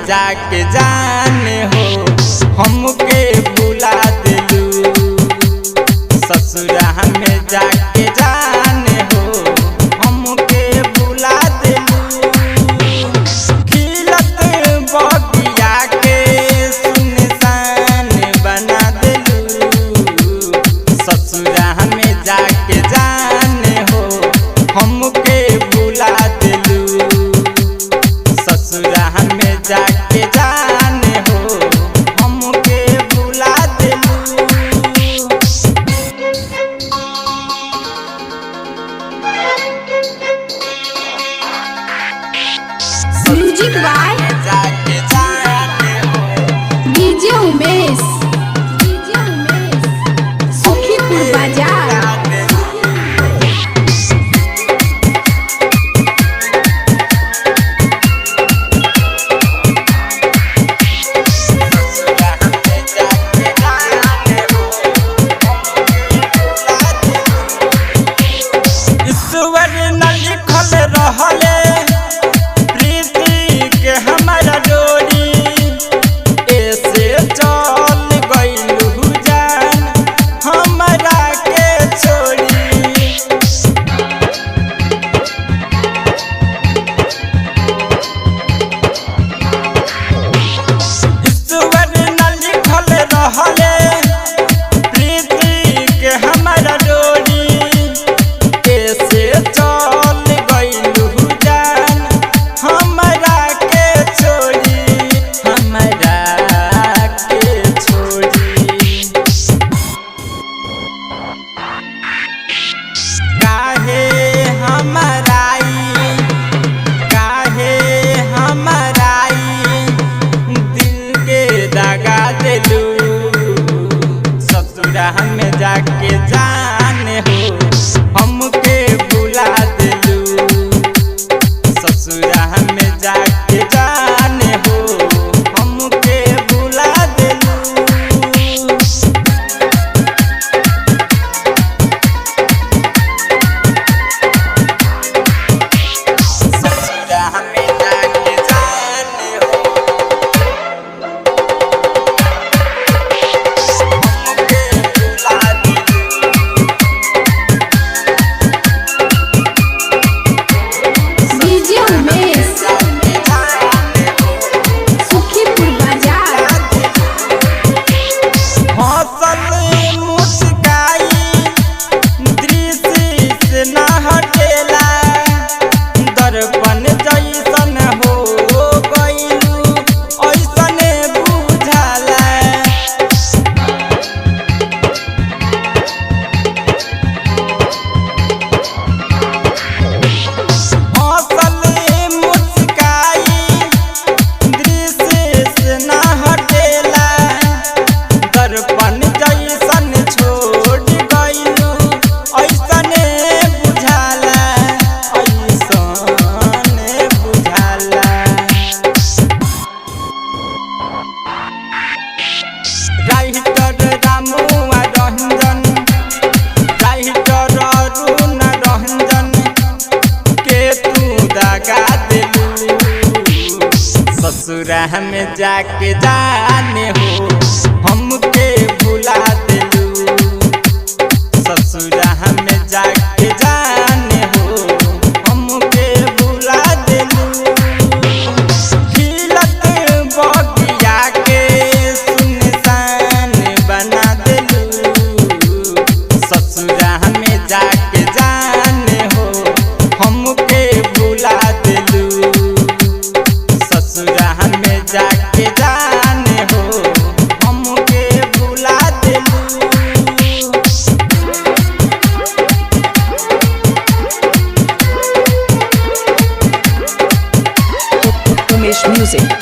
जाके जाने हो हमके भुला दिलू। ससुरा में जाके जाने हो हमके भुला दिलू। खिलत बगिया के सुनसान बना दिलू। ससुरा में जाके जाने हो हमके भुला दिलू। ससुरा में जाके जाने हो हमके भुला दिलू। म्यूजिक बाय जाके जाने हो डीजे उमेश सुखीपुर बाजार। ईश्वर न लिखल रहले प्रीति के हमारा डोरी। ऐसे चल गइलू जान हमरा के छोड़ी। ईश्वर न लिखल रहले प्रीति के हमारा डोरी। ऐसे चल गइलू जान हमरा के छोड़ी। हमरा के छोड़ी काहे हमराई दिल के दगा दिलू। ससुरा में जाके जाने हो हमके भुला दिलू। ससुरा में जाके जाने हो हमके भुला दिलू। ससुरा में जाके जाने हो हमके भुला दिलू। डीजे उमेश सुखीपुर बाजार। हंसल मुस्काई दृश्य से न हटेला। दर्पण जैसन हो गइलू ऐसने बुझाला। हंसल मुस्काई दृश्य से न हटेला। दर्पण जैसन छोड़ गइलू ऐसने बुझाला। ऐसने बुझाला। राइटर रामुआ रंजन राइटर अरुण रंजन के तू दगा दिलू। ससुरा में जाके जाने हो हमके भुला दिलू। ससुरा में जाके जाने हो हमके भुला दिलू। खिलत बगिया के सुनसान बना दिलू। ससुरा में जाके जाने हो हमके भुला दिलू। ससुरा में जाके जाने हो हमके भुला दिलू। Umesh Music.